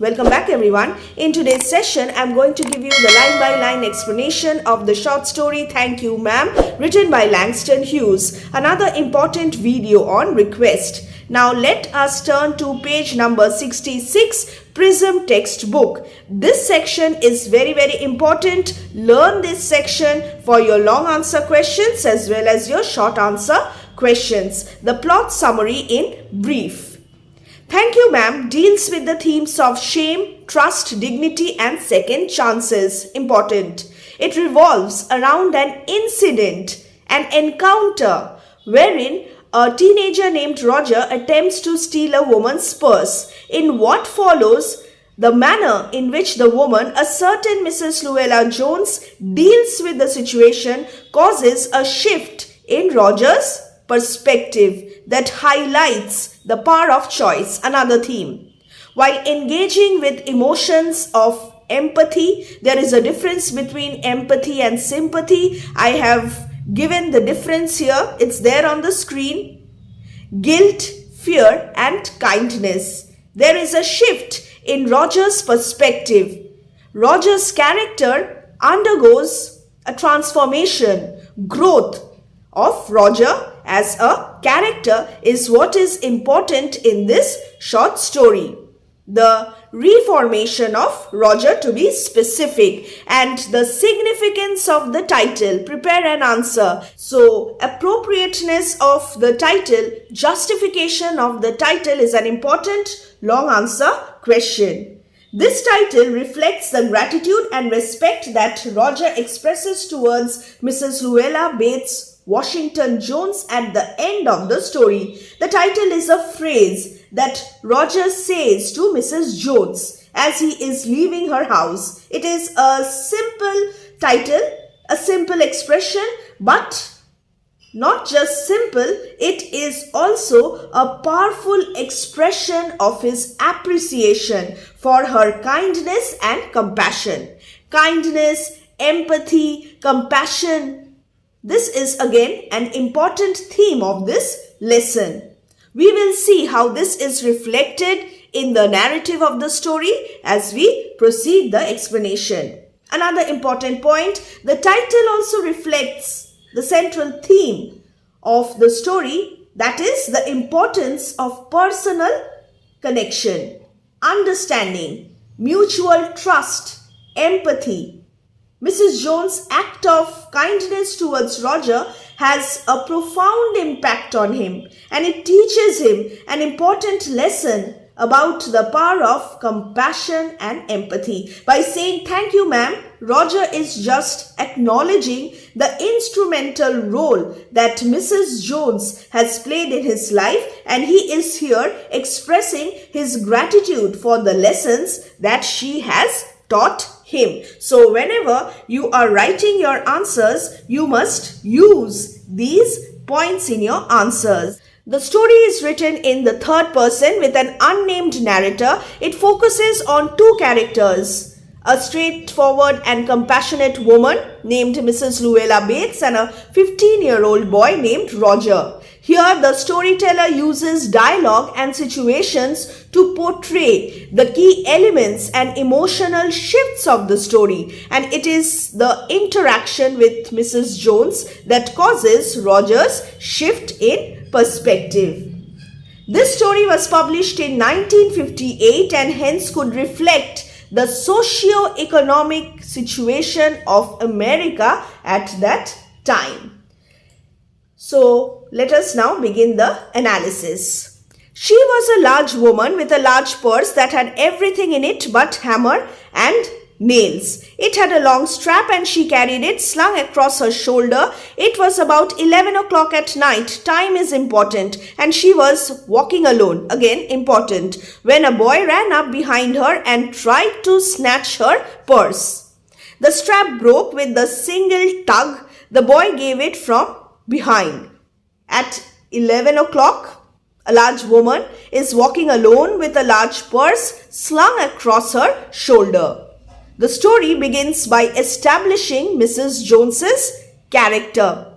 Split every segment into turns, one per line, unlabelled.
Welcome back everyone. In today's session, I'm going to give you the line-by-line explanation of the short story Thank You Ma'am, written by Langston Hughes, another important video on request. Now let us turn to page number 66, Prism textbook. This section is very important. Learn this section for your long answer questions as well as your short answer questions. The plot summary in brief. Thank You Ma'am deals with the themes of shame, trust, dignity and second chances. Important. It revolves around an incident, an encounter, wherein a teenager named Roger attempts to steal a woman's purse. In what follows, the manner in which the woman, a certain Mrs. Llewellyn Jones, deals with the situation causes a shift in Roger's perspective that highlights the power of choice, another theme. While engaging with emotions of empathy, there is a difference between empathy and sympathy. I have given the difference here. It's there on the screen. Guilt, fear and kindness. There is a shift in Roger's perspective. Roger's character undergoes a transformation. Growth of Roger as a character is what is important in this short story. The reformation of Roger, to be specific, and the significance of the title. Prepare an answer. So, appropriateness of the title, justification of the title is an important long answer question. This title reflects the gratitude and respect that Roger expresses towards Mrs. Luella Bates Washington Jones at the end of the story. The title is a phrase that Roger says to Mrs. Jones as he is leaving her house. It is a simple title, a simple expression, but not just simple, it is also a powerful expression of his appreciation for her kindness and compassion. Kindness, empathy, compassion. This is again an important theme of this lesson. We will see how this is reflected in the narrative of the story as we proceed the explanation. Another important point, the title also reflects the central theme of the story, that is the importance of personal connection, understanding, mutual trust, empathy. Mrs. Jones' act of kindness towards Roger has a profound impact on him, and it teaches him an important lesson about the power of compassion and empathy. By saying thank you ma'am, Roger is just acknowledging the instrumental role that Mrs. Jones has played in his life, and he is here expressing his gratitude for the lessons that she has taught him. So whenever you are writing your answers, you must use these points in your answers. The story is written in the third person with an unnamed narrator. It focuses on two characters, a straightforward and compassionate woman named Mrs. Luella Bates and a 15-year-old boy named Roger. Here, the storyteller uses dialogue and situations to portray the key elements and emotional shifts of the story, and it is the interaction with Mrs. Jones that causes Roger's shift in perspective. This story was published in 1958 and hence could reflect the socio-economic situation of America at that time. So, let us now begin the analysis. She was a large woman with a large purse that had everything in it but hammer and nails. It had a long strap and she carried it slung across her shoulder. It was about 11 o'clock at night. Time is important, and she was walking alone. Again, important. When a boy ran up behind her and tried to snatch her purse. The strap broke with the single tug the boy gave it from behind. At 11 o'clock, a large woman is walking alone with a large purse slung across her shoulder. The story begins by establishing Mrs. Jones's character.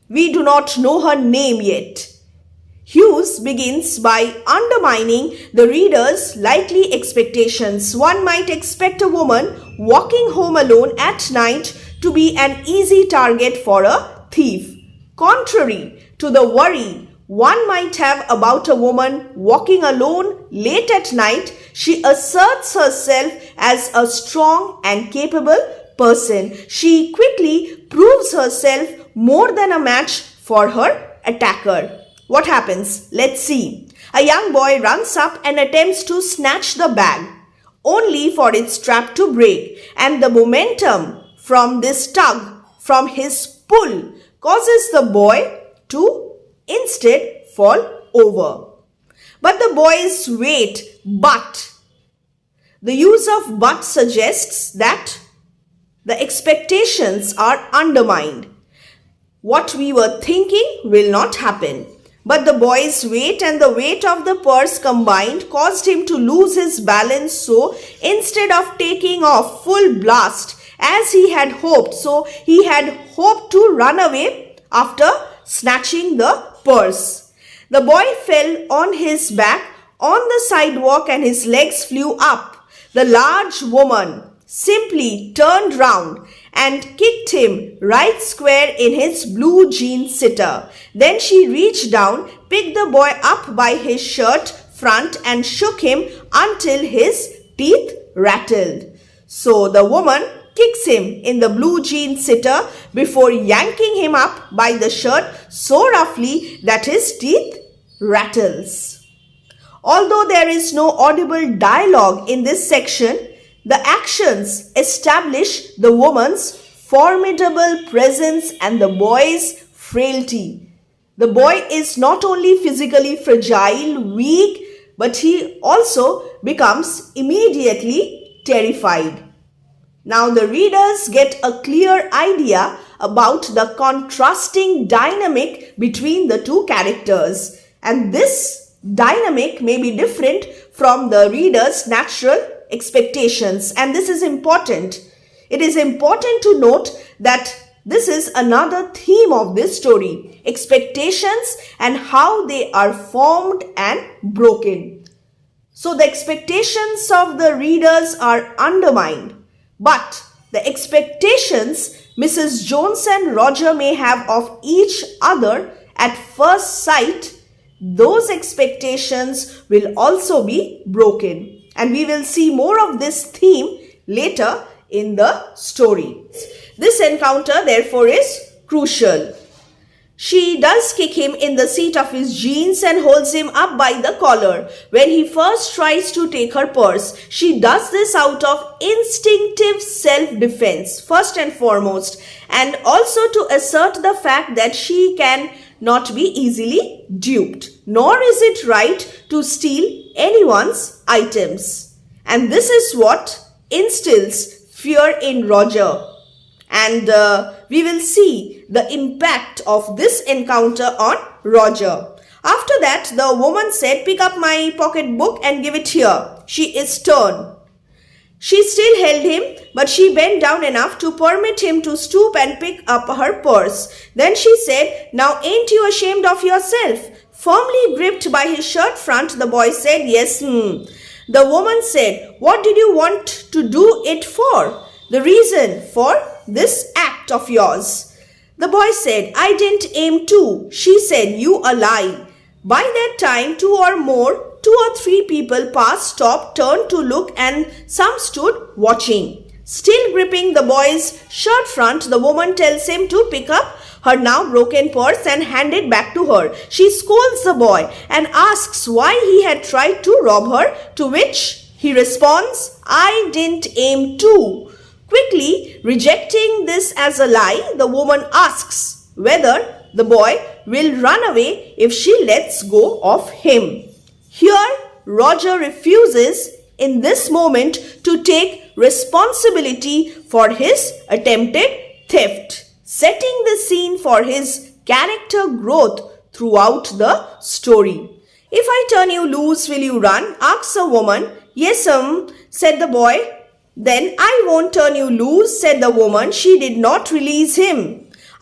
We do not know her name yet. Hughes begins by undermining the reader's likely expectations. One might expect a woman walking home alone at night to be an easy target for a thief. Contrary to the worry one might have about a woman walking alone late at night, she asserts herself as a strong and capable person. She quickly proves herself more than a match for her attacker. What happens? Let's see. A young boy runs up and attempts to snatch the bag, only for its strap to break, and the momentum from this tug, from his pull, causes the boy to instead fall over. But the boy's weight, the use of but suggests that the expectations are undermined. What we were thinking will not happen. But the boy's weight and the weight of the purse combined caused him to lose his balance, so instead of taking off full blast as he had hoped, so he had hoped to run away after snatching the purse. The boy fell on his back on the sidewalk and his legs flew up. The large woman simply turned round and kicked him right square in his blue jean sitter. Then she reached down, picked the boy up by his shirt front and shook him until his teeth rattled. So the woman kicks him in the blue jean sitter before yanking him up by the shirt so roughly that his teeth rattles. Although there is no audible dialogue in this section, the actions establish the woman's formidable presence and the boy's frailty. The boy is not only physically fragile, weak, but he also becomes immediately terrified. Now the readers get a clear idea about the contrasting dynamic between the two characters, and this dynamic may be different from the reader's natural expectations, and this is important. It is important to note that this is another theme of this story, expectations and how they are formed and broken. So the expectations of the readers are undermined, but the expectations Mrs. Jones and Roger may have of each other at first sight, those expectations will also be broken. And we will see more of this theme later in the story. This encounter therefore is crucial. She does kick him in the seat of his jeans and holds him up by the collar when he first tries to take her purse. She does this out of instinctive self-defense, first and foremost, and also to assert the fact that she can not be easily duped, nor is it right to steal anyone's items. And this is what instills fear in Roger. And we will see the impact of this encounter on Roger. After that, the woman said, "Pick up my pocketbook and give it here." She is stern. She still held him, but she bent down enough to permit him to stoop and pick up her purse. Then she said, "Now ain't you ashamed of yourself?" Firmly gripped by his shirt front, the boy said, "Yes, The woman said, "What did you want to do it for? The reason for this act of yours?" The boy said, "I didn't aim to." She said, "You a lie." By that time, two or three people passed, stopped, turned to look, and some stood watching. Still gripping the boy's shirt front, the woman tells him to pick up her now broken purse and hand it back to her. She scolds the boy and asks why he had tried to rob her, to which he responds, "I didn't aim to." Quickly rejecting this as a lie, the woman asks whether the boy will run away if she lets go of him. Here, Roger refuses in this moment to take responsibility for his attempted theft, setting the scene for his character growth throughout the story. "If I turn you loose, will you run?" asks a woman. "Yes, said the boy. "Then I won't turn you loose," said the woman. She did not release him.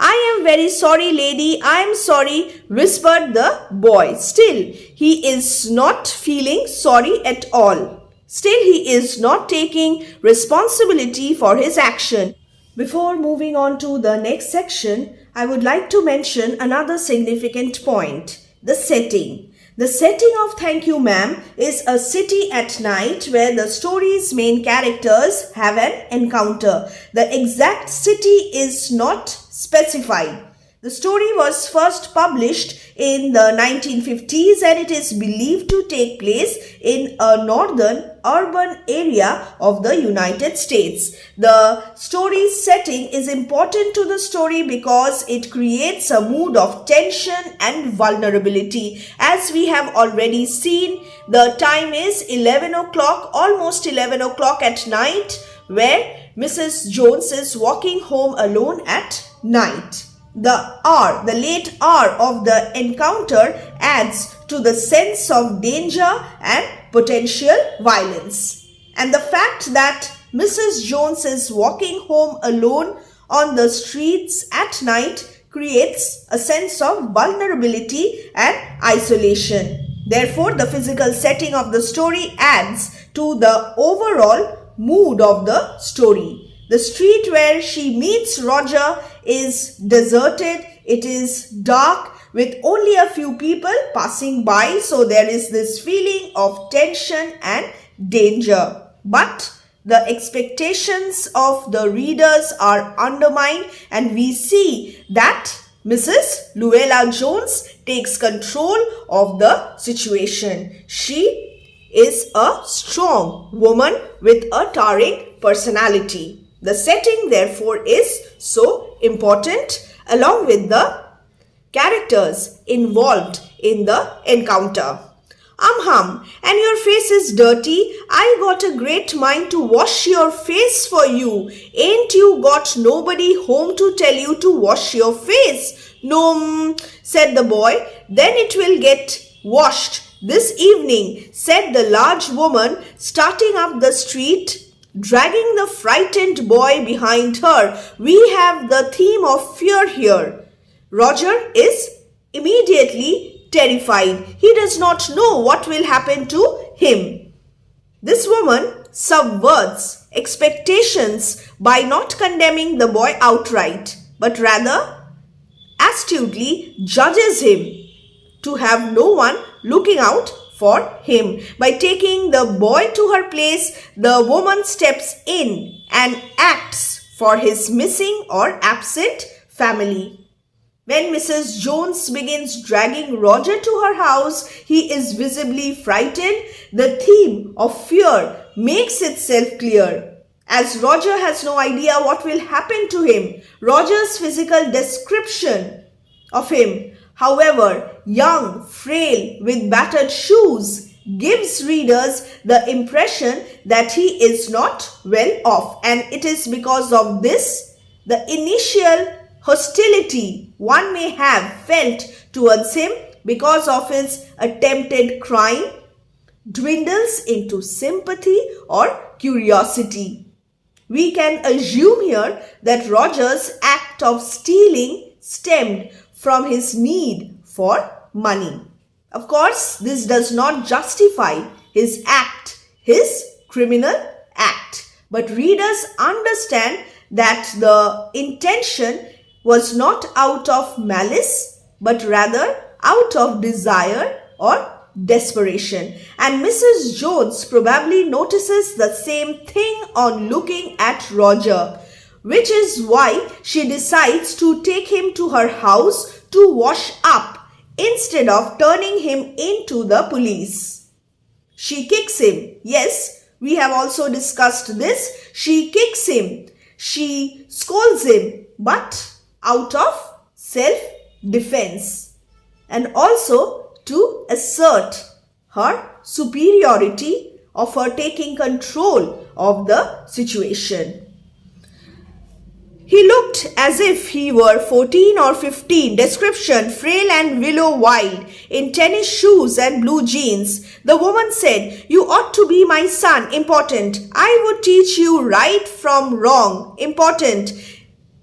I am very sorry, lady, I am sorry, whispered the boy. Still, he is not feeling sorry at all. Still, he is not taking responsibility for his action. Before moving on to the next section, I would like to mention another significant point, the setting. The setting of Thank You Ma'am is a city at night where the story's main characters have an encounter. The exact city is not specified. The story was first published in the 1950s and it is believed to take place in a northern urban area of the United States. The story's setting is important to the story because it creates a mood of tension and vulnerability. As we have already seen, the time is 11 o'clock, almost 11 o'clock at night, where Mrs. Jones is walking home alone at night. The late hour of the encounter adds to the sense of danger and potential violence. And the fact that Mrs. Jones is walking home alone on the streets at night creates a sense of vulnerability and isolation. Therefore, the physical setting of the story adds to the overall mood of the story. The street where she meets Roger is deserted. It is dark with only a few people passing by. So there is this feeling of tension and danger. But the expectations of the readers are undermined and we see that Mrs. Luella Jones takes control of the situation. She is a strong woman with a towering personality. The setting, therefore, is so important along with the characters involved in the encounter. And your face is dirty. I got a great mind to wash your face for you. Ain't you got nobody home to tell you to wash your face? No, said the boy. Then it will get washed this evening, said the large woman, starting up the street, dragging the frightened boy behind her. We have the theme of fear here. Roger is immediately terrified. He does not know what will happen to him. This woman subverts expectations by not condemning the boy outright, but rather astutely judges him to have no one looking out for him. By taking the boy to her place, the woman steps in and acts for his missing or absent family. When Mrs. Jones begins dragging Roger to her house, he is visibly frightened. The theme of fear makes itself clear. As Roger has no idea what will happen to him, Roger's physical description of him, however young, frail, with battered shoes, gives readers the impression that he is not well off. And it is because of this, the initial hostility one may have felt towards him because of his attempted crime dwindles into sympathy or curiosity. We can assume here that Roger's act of stealing stemmed from his need for money. Of course, this does not justify his act, his criminal act. But readers understand that the intention was not out of malice, but rather out of desire or desperation. And Mrs. Jones probably notices the same thing on looking at Roger, which is why she decides to take him to her house to wash up instead of turning him into the police. She kicks him. Yes, we have also discussed this. She kicks him. She scolds him, but out of self-defense and also to assert her superiority of her taking control of the situation. He looked as if he were 14 or 15. Description: frail and willow-wide, in tennis shoes and blue jeans. The woman said, "You ought to be my son." Important. "I would teach you right from wrong." Important.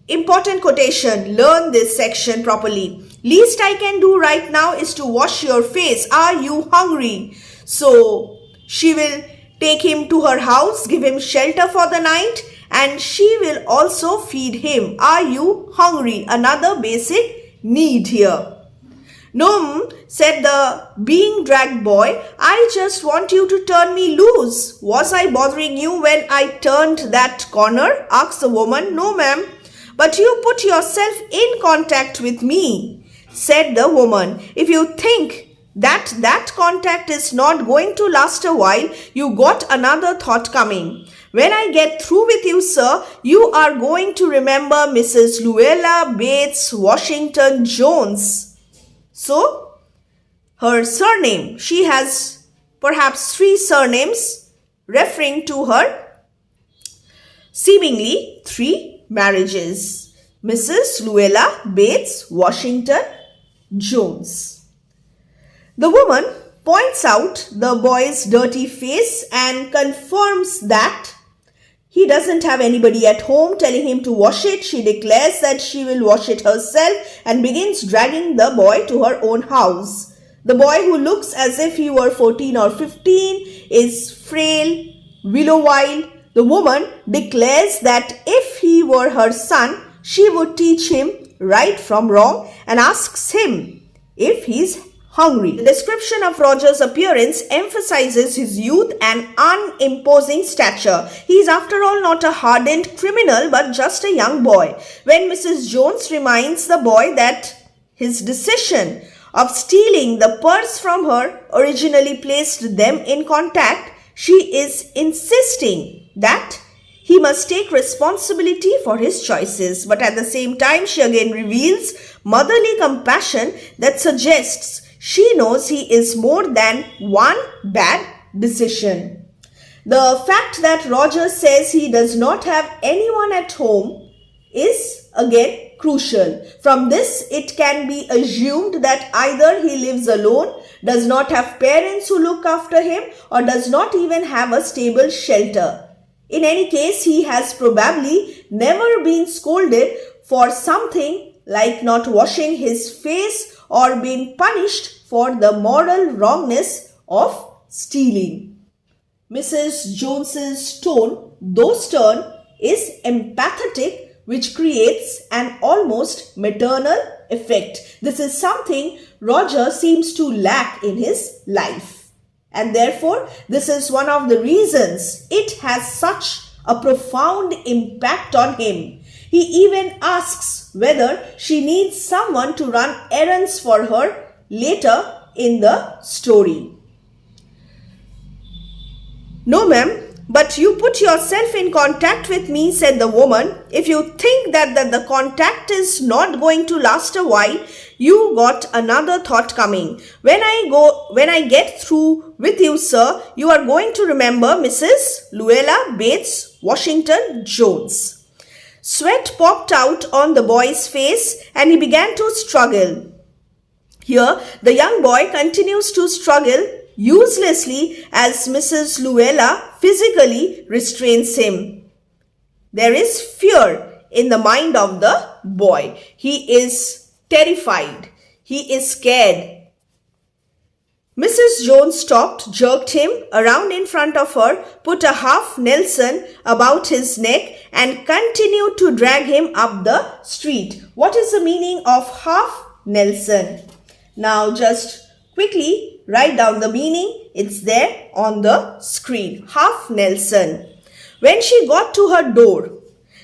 Important quotation. Learn this section properly. Least I can do right now is to wash your face. Are you hungry? So she will take him to her house, give him shelter for the night, and she will also feed him. Are you hungry? Another basic need here. "No," said the being dragged boy, "I just want you to turn me loose." "Was I bothering you when I turned that corner?" asked the woman. "No, ma'am, but you put yourself in contact with me," said the woman. "If you think that contact is not going to last a while, you got another thought coming. When I get through with you, sir, you are going to remember Mrs. Luella Bates Washington Jones." So, her surname, she has perhaps 3 surnames referring to her seemingly 3 marriages. Mrs. Luella Bates Washington Jones. The woman points out the boy's dirty face and confirms that he doesn't have anybody at home telling him to wash it. She declares that she will wash it herself and begins dragging the boy to her own house. The boy, who looks as if he were 14 or 15, is frail, willow-eyed. The woman declares that if he were her son, she would teach him right from wrong and asks him if he's hungry. The description of Roger's appearance emphasizes his youth and unimposing stature. He is after all not a hardened criminal but just a young boy. When Mrs. Jones reminds the boy that his decision of stealing the purse from her originally placed them in contact, she is insisting that he must take responsibility for his choices. But at the same time, she again reveals motherly compassion that suggests she knows he is more than one bad decision. The fact that Roger says he does not have anyone at home is again crucial. From this, it can be assumed that either he lives alone, does not have parents who look after him, or does not even have a stable shelter. In any case, he has probably never been scolded for something like not washing his face or being punished for the moral wrongness of stealing. Mrs. Jones's tone, though stern, is empathetic, which creates an almost maternal effect. This is something Roger seems to lack in his life. And therefore, this is one of the reasons it has such a profound impact on him. He even asks whether she needs someone to run errands for her later in the story. "No, ma'am, but you put yourself in contact with me," said the woman. "If you think that the contact is not going to last a while, you got another thought coming. When I get through with you, sir, you are going to remember Mrs. Luella Bates Washington Jones." Sweat popped out on the boy's face and he began to struggle. Here, the young boy continues to struggle uselessly as Mrs. Luella physically restrains him. There is fear in the mind of the boy. He is terrified. He is scared. Mrs. Jones stopped, jerked him around in front of her, put a half Nelson about his neck and continued to drag him up the street. What is the meaning of half Nelson? Now just quickly write down the meaning. It's there on the screen. Half Nelson. When she got to her door,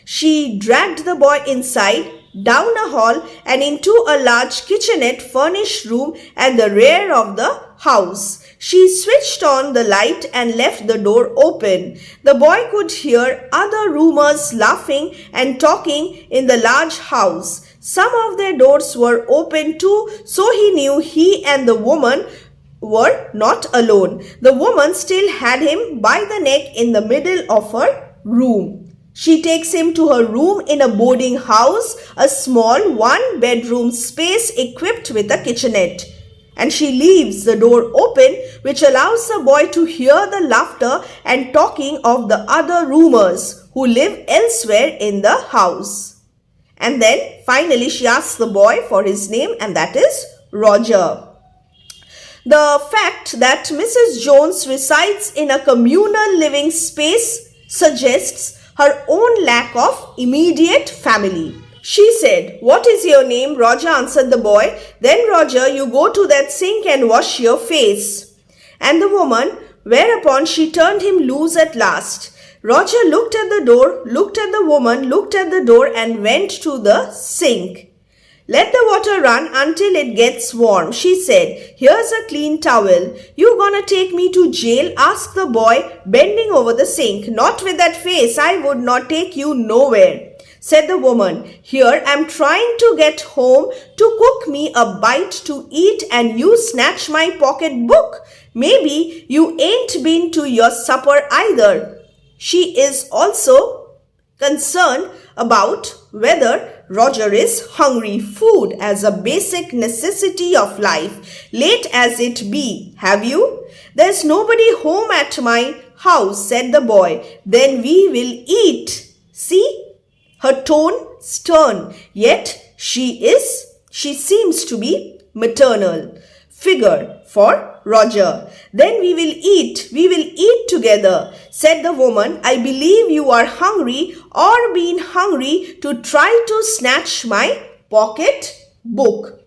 she dragged the boy inside, down a hall and into a large kitchenette furnished room at the rear of the house. She switched on the light and left the door open. The boy could hear other roomers laughing and talking in the large house. Some of their doors were open too, so he knew he and the woman were not alone. The woman still had him by the neck in the middle of her room. She takes him to her room in a boarding house, a small 1-bedroom space equipped with a kitchenette. And she leaves the door open, which allows the boy to hear the laughter and talking of the other roomers who live elsewhere in the house. And then finally she asks the boy for his name, and that is Roger. The fact that Mrs. Jones resides in a communal living space suggests her own lack of immediate family. She said, "What is your name?" Roger answered the boy. "Then, Roger, you go to that sink and wash your face." And the woman, whereupon she turned him loose at last. Roger looked at the door, looked at the woman, looked at the door, and went to the sink. "Let the water run until it gets warm," she said. "Here's a clean towel. You gonna take me to jail?" asked the boy, bending over the sink. "Not with that face. I would not take you nowhere," said the woman. "Here I'm trying to get home to cook me a bite to eat, and you snatch my pocketbook. Maybe you ain't been to your supper either." She is also concerned about whether Roger is hungry. Food as a basic necessity of life, late as it be. "Have you?" "There's nobody home at my house," said the boy. "Then we will eat." See? Her tone stern, yet she seems to be maternal figure for Roger. "Then we will eat together," said the woman. "I believe you are hungry or been hungry to try to snatch my pocket book."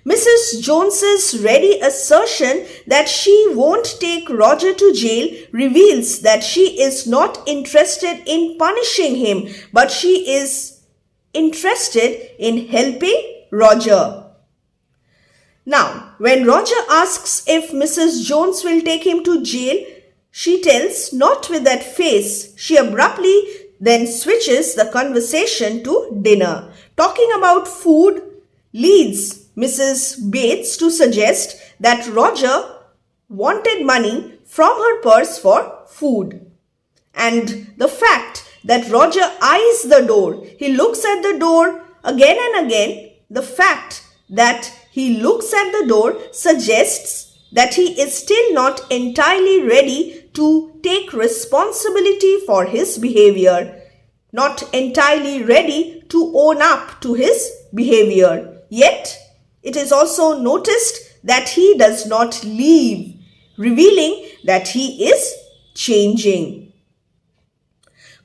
Mrs. Jones's ready assertion that she won't take Roger to jail reveals that she is not interested in punishing him, but she is interested in helping Roger. Now, when Roger asks if Mrs. Jones will take him to jail, she tells, "Not with that face." She abruptly then switches the conversation to dinner. Talking about food leads Mrs. Bates to suggest that Roger wanted money from her purse for food. And the fact that Roger eyes the door, he looks at the door again and again, the fact that he looks at the door suggests that he is still not entirely ready to take responsibility for his behavior, not entirely ready to own up to his behavior. Yet, it is also noticed that he does not leave, revealing that he is changing.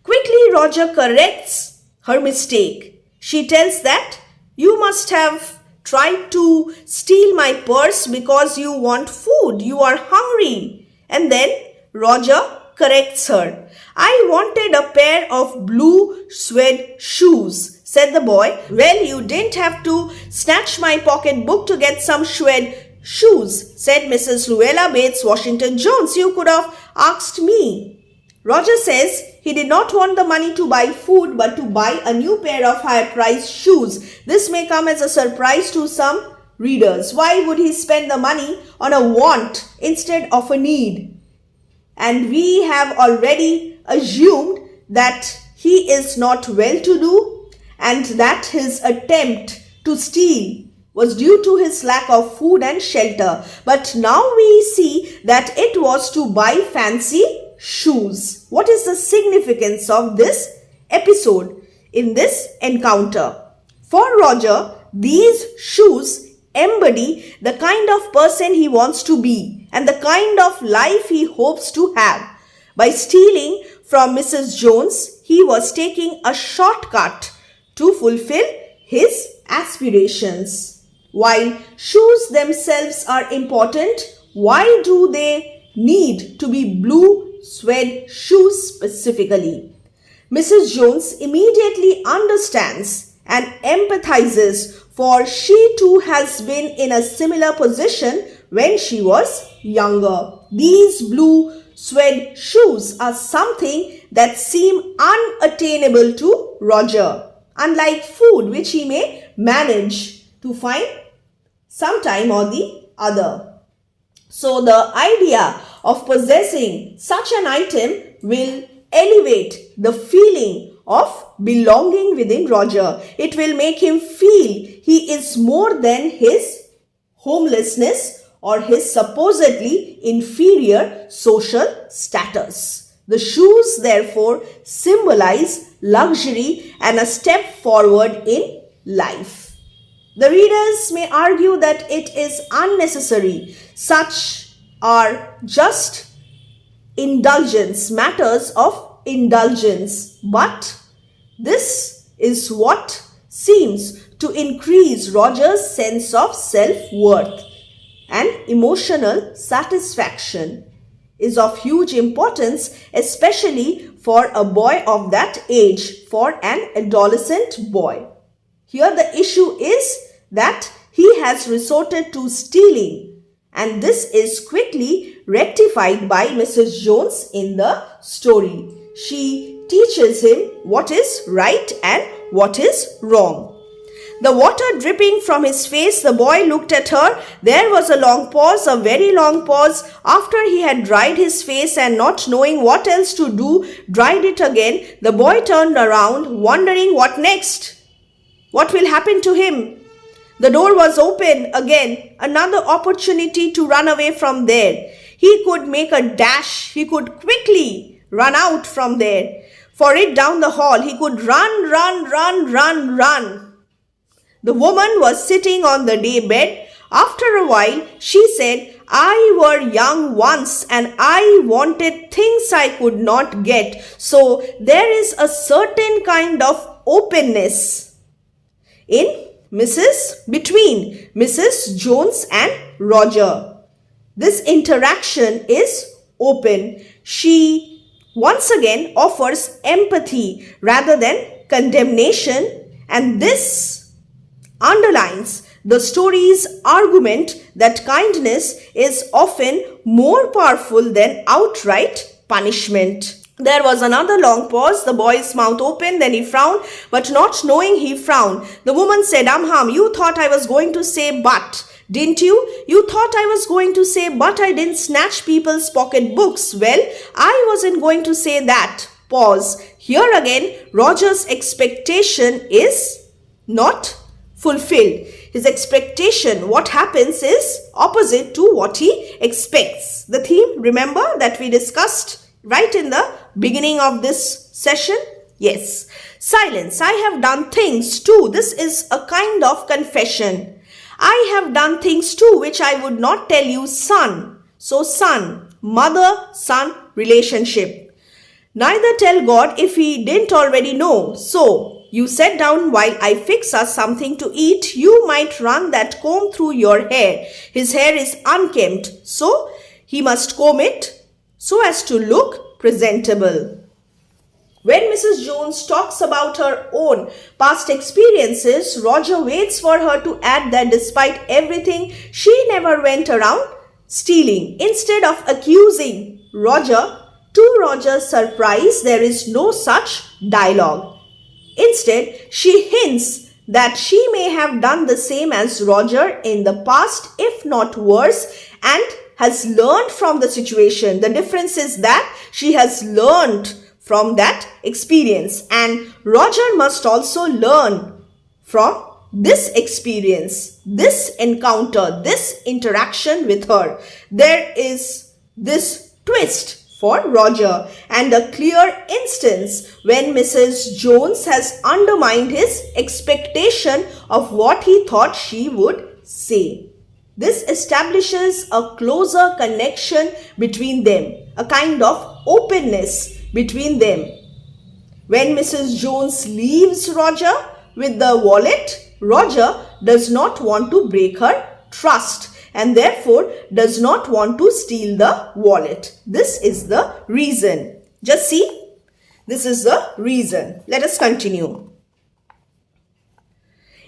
Quickly, Roger corrects her mistake. She tells that, "You must have tried to steal my purse because you want food. You are hungry." And then Roger corrects her. "I wanted a pair of blue suede shoes," said the boy. "Well, you didn't have to snatch my pocketbook to get some suede shoes," said Mrs. Luella Bates Washington Jones. "You could have asked me." Roger says he did not want the money to buy food, but to buy a new pair of higher-priced shoes. This may come as a surprise to some readers. Why would he spend the money on a want instead of a need? And we have already assumed that he is not well-to-do and that his attempt to steal was due to his lack of food and shelter. But now we see that it was to buy fancy shoes. What is the significance of this episode in this encounter? For Roger, these shoes embody the kind of person he wants to be and the kind of life he hopes to have. By stealing from Mrs. Jones, he was taking a shortcut to fulfill his aspirations. While shoes themselves are important, why do they need to be blue suede shoes specifically? Mrs. Jones immediately understands and empathizes, for she too has been in a similar position when she was younger. These blue suede shoes are something that seem unattainable to Roger, unlike food which he may manage to find sometime or the other. So the idea of possessing such an item will elevate the feeling of belonging within Roger. It will make him feel he is more than his homelessness or his supposedly inferior social status. The shoes therefore symbolize luxury and a step forward in life. The readers may argue that it is unnecessary. Such are just indulgence, matters of indulgence. But this is what seems to increase Roger's sense of self-worth, and emotional satisfaction is of huge importance, especially for a boy of that age, for an adolescent boy. Here the issue is that he has resorted to stealing, and this is quickly rectified by Mrs. Jones in the story. She teaches him what is right and what is wrong. The water dripping from his face, the boy looked at her. There was a long pause, a very long pause. After he had dried his face and not knowing what else to do, dried it again, the boy turned around, wondering what next. What will happen to him? The door was open again, another opportunity to run away from there. He could make a dash, he could quickly run out from there. For it down the hall, he could run. The woman was sitting on the day bed. After a while, she said, I were young once and I wanted things I could not get. So there is a certain kind of openness between Mrs. Jones and Roger. This interaction is open. She once again offers empathy rather than condemnation, and this underlines the story's argument that kindness is often more powerful than outright punishment. There was another long pause. The boy's mouth opened, then he frowned, but not knowing he frowned. The woman said, you thought I was going to say but, didn't you? You thought I was going to say but I didn't snatch people's pocketbooks. Well, I wasn't going to say that. Pause. Here again, Roger's expectation is not fulfilled. His expectation, what happens, is opposite to what he expects. The theme, remember, that we discussed right in the beginning of this session? Yes. Silence. I have done things too. This is a kind of confession. I have done things too which I would not tell you, son. So son, mother-son relationship. Neither tell God if he didn't already know. So you sit down while I fix us something to eat. You might run that comb through your hair. His hair is unkempt, so he must comb it so as to look presentable. When Mrs. Jones talks about her own past experiences, Roger waits for her to add that despite everything, she never went around stealing. Instead of accusing Roger, to Roger's surprise, there is no such dialogue. Instead, she hints that she may have done the same as Roger in the past, if not worse, and has learned from the situation. The difference is that she has learned from that experience, and Roger must also learn from this experience, this encounter, this interaction with her. There is this twist for Roger and a clear instance when Mrs. Jones has undermined his expectation of what he thought she would say. This establishes a closer connection between them, a kind of openness between them. When Mrs. Jones leaves Roger with the wallet, Roger does not want to break her trust and therefore does not want to steal the wallet. This is the reason. Just see, this is the reason. Let us continue.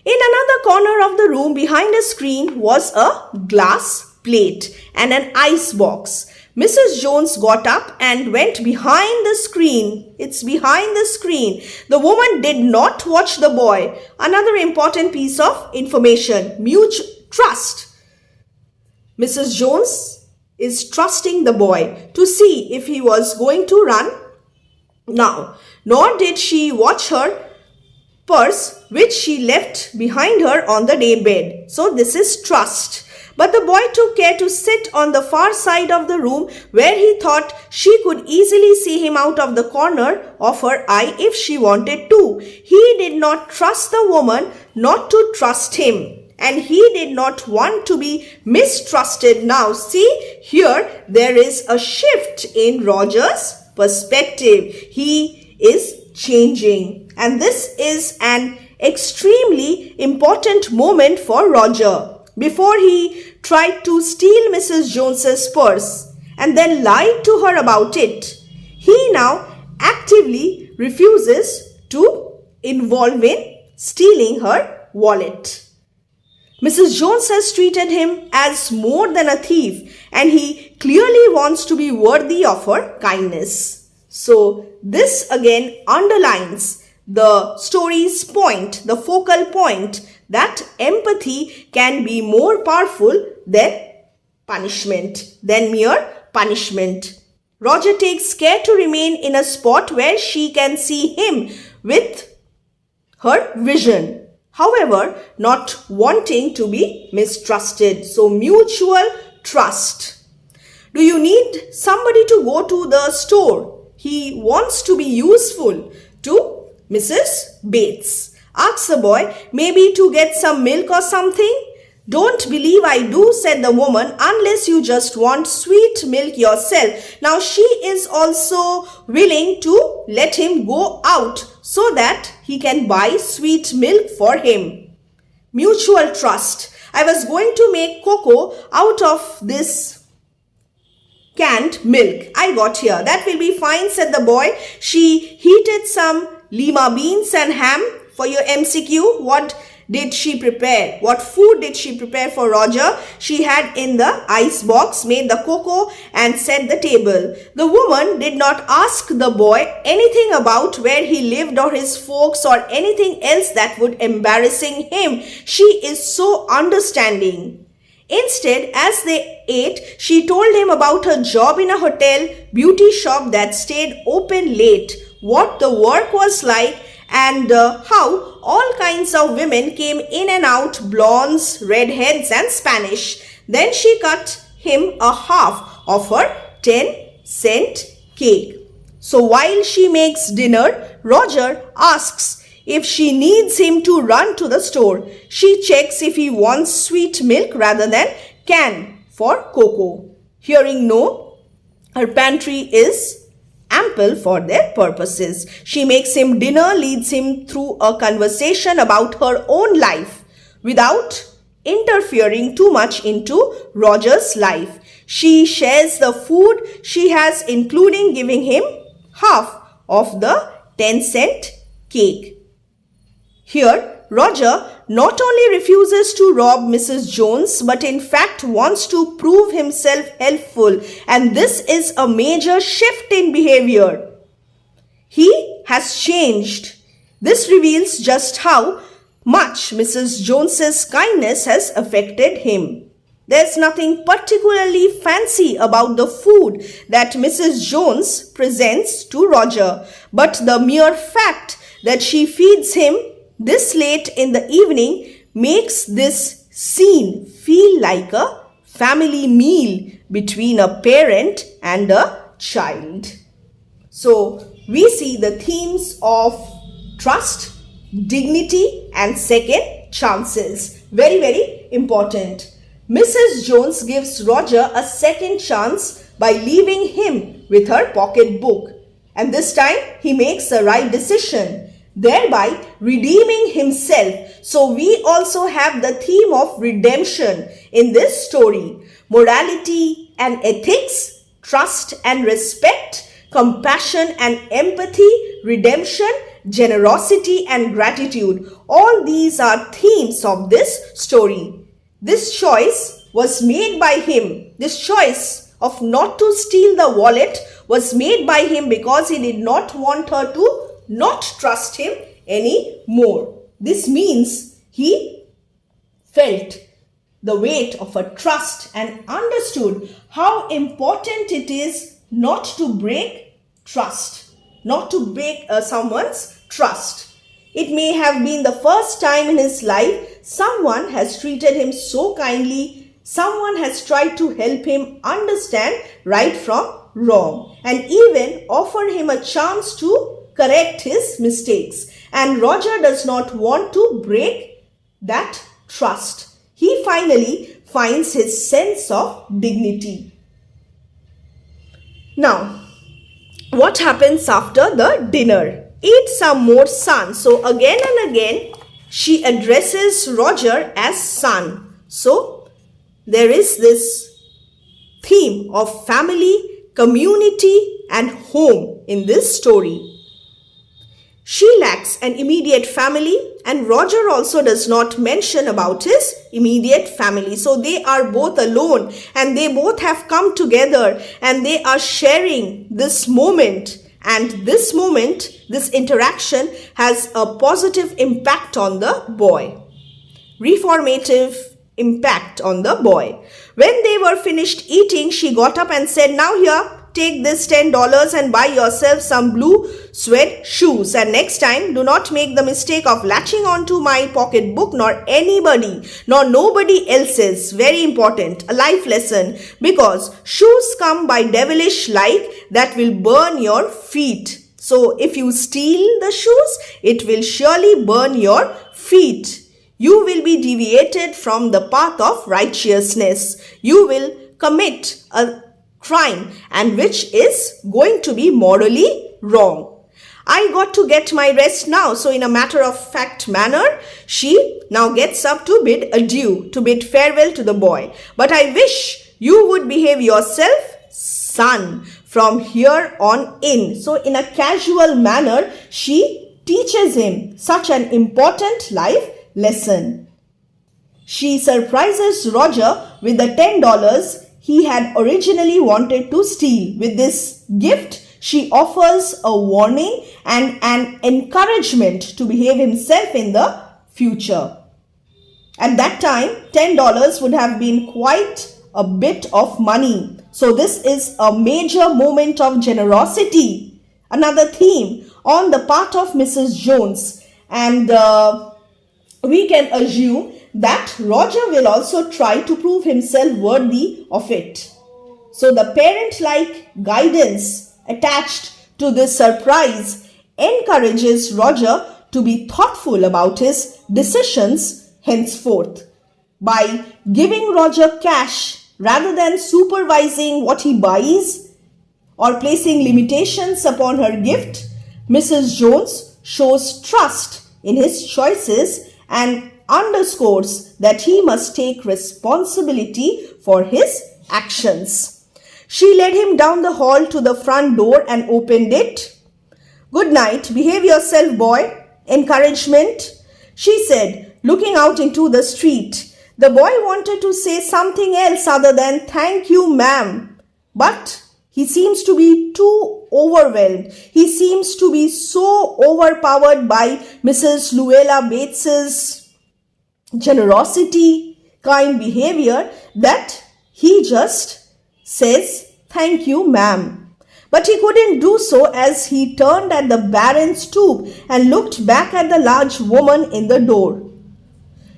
In another corner of the room behind a screen was a glass plate and an ice box. Mrs. Jones got up and went behind the screen. It's behind the screen. The woman did not watch the boy. Another important piece of information, mutual trust. Mrs. Jones is trusting the boy to see if he was going to run now. Nor did she watch her purse, which she left behind her on the day bed. So this is trust. But the boy took care to sit on the far side of the room where he thought she could easily see him out of the corner of her eye if she wanted to. He did not trust the woman not to trust him. And he did not want to be mistrusted now. See, here there is a shift in Roger's perspective. He is changing. And this is an extremely important moment for Roger. Before he tried to steal Mrs. Jones's purse and then lied to her about it, he now actively refuses to involve in stealing her wallet. Mrs. Jones has treated him as more than a thief, and he clearly wants to be worthy of her kindness. So this again underlines the story's point, the focal point, that empathy can be more powerful than punishment, than mere punishment. Roger takes care to remain in a spot where she can see him with her vision. However, not wanting to be mistrusted. So mutual trust. Do you need somebody to go to the store? He wants to be useful to Mrs. Bates. Asks the boy, maybe to get some milk or something? Don't believe I do, said the woman, unless you just want sweet milk yourself. Now she is also willing to let him go out so that he can buy sweet milk for him. Mutual trust. I was going to make cocoa out of this canned milk I got here. That will be fine, said the boy. She heated some lima beans and ham for your MCQ. What did she prepare? What food did she prepare for Roger? She had in the ice box, made the cocoa and set the table. The woman did not ask the boy anything about where he lived or his folks or anything else that would embarrassing him. She is so understanding. Instead, as they ate, she told him about her job in a hotel beauty shop that stayed open late, what the work was like, and how all kinds of women came in and out, blondes, redheads and Spanish. Then she cut him a half of her 10-cent cake. So while she makes dinner, Roger asks if she needs him to run to the store. She checks if he wants sweet milk rather than can for cocoa. Hearing no, her pantry is ample for their purposes. She makes him dinner, leads him through a conversation about her own life without interfering too much into Roger's life. She shares the food she has, including giving him half of the 10-cent cake. Here, Roger not only refuses to rob Mrs. Jones, but in fact wants to prove himself helpful. And this is a major shift in behavior. He has changed. This reveals just how much Mrs. Jones's kindness has affected him. There's nothing particularly fancy about the food that Mrs. Jones presents to Roger, but the mere fact that she feeds him this late in the evening makes this scene feel like a family meal between a parent and a child. So we see the themes of trust, dignity and second chances. Very, very important. Mrs. Jones gives Roger a second chance by leaving him with her pocketbook. And this time he makes the right decision, thereby redeeming himself. So we also have the theme of redemption in this story. Morality and ethics, trust and respect, compassion and empathy, redemption, generosity and gratitude. All these are themes of this story. This choice was made by him. This choice of not to steal the wallet was made by him because he did not want her to not trust him anymore. This means he felt the weight of a trust and understood how important it is not to break trust, not to break someone's trust. It may have been the first time in his life someone has treated him so kindly, Someone has tried to help him understand right from wrong and even offer him a chance to correct his mistakes. And Roger does not want to break that trust. He finally finds his sense of dignity. Now, what happens after the dinner? Eat some more, son. So again and again, she addresses Roger as son. So there is this theme of family, community, and home in this story. She lacks an immediate family, and Roger also does not mention about his immediate family. So they are both alone and they both have come together and they are sharing this moment. And this moment, this interaction has a positive impact on the boy. Reformative impact on the boy. When they were finished eating, she got up and said, "Now here, take this $10 and buy yourself some blue suede shoes. And next time, do not make the mistake of latching onto my pocketbook nor nobody else's." Very important, a life lesson, because shoes come by devilish light that will burn your feet. So if you steal the shoes, it will surely burn your feet. You will be deviated from the path of righteousness. You will commit a crime, and which is going to be morally wrong. I got to get my rest now. So in a matter of fact manner, she now gets up to bid adieu, to bid farewell to the boy. "But I wish you would behave yourself, son, from here on in." So in a casual manner, she teaches him such an important life lesson. She surprises Roger with the $10 he had originally wanted to steal. With this gift, she offers a warning and an encouragement to behave himself in the future. At that time, $10 would have been quite a bit of money. So this is a major moment of generosity. Another theme on the part of Mrs. Jones. And we can assume that Roger will also try to prove himself worthy of it. So the parent-like guidance attached to this surprise encourages Roger to be thoughtful about his decisions henceforth. By giving Roger cash rather than supervising what he buys or placing limitations upon her gift, Mrs. Jones shows trust in his choices and underscores that he must take responsibility for his actions. She led him down the hall to the front door and opened it. "Good night, behave yourself, boy." Encouragement, she said, looking out into the street. The boy wanted to say something else other than "Thank you, ma'am," but he seems to be too overwhelmed. He seems to be so overpowered by Mrs. Luella Bates's generosity, kind behavior, that he just says, "Thank you, ma'am." But he couldn't do so as he turned at the barren stoop and looked back at the large woman in the door.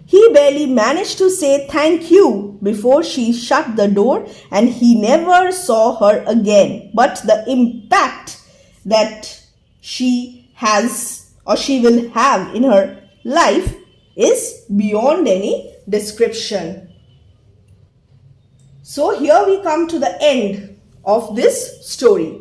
He barely managed to say "thank you" before she shut the door, and he never saw her again. But the impact that she has or she will have in her life is beyond any description. So here we come to the end of this story.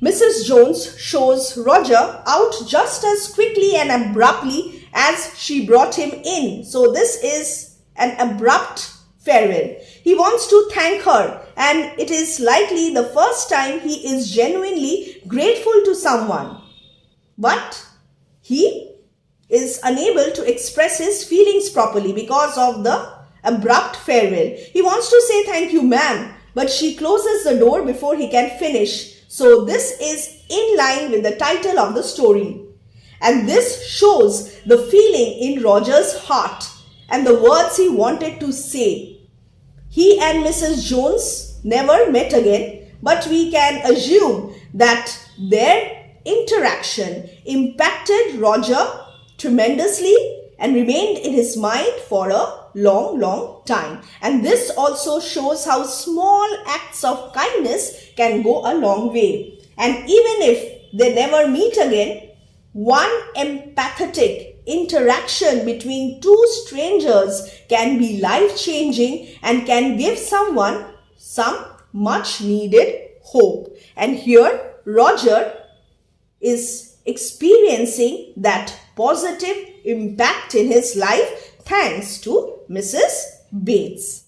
Mrs. Jones shows Roger out just as quickly and abruptly as she brought him in. So this is an abrupt farewell. He wants to thank her, and it is likely the first time he is genuinely grateful to someone. But he is unable to express his feelings properly because of the abrupt farewell. He wants to say "Thank you, ma'am," but she closes the door before he can finish. So this is in line with the title of the story. And this shows the feeling in Roger's heart and the words he wanted to say. He and Mrs. Jones never met again, but we can assume that their interaction impacted Roger tremendously and remained in his mind for a long time. And this also shows how small acts of kindness can go a long way. And even if they never meet again, one empathetic interaction between two strangers can be life-changing and can give someone some much needed hope. And here Roger is experiencing that positive impact in his life thanks to Mrs. Bates.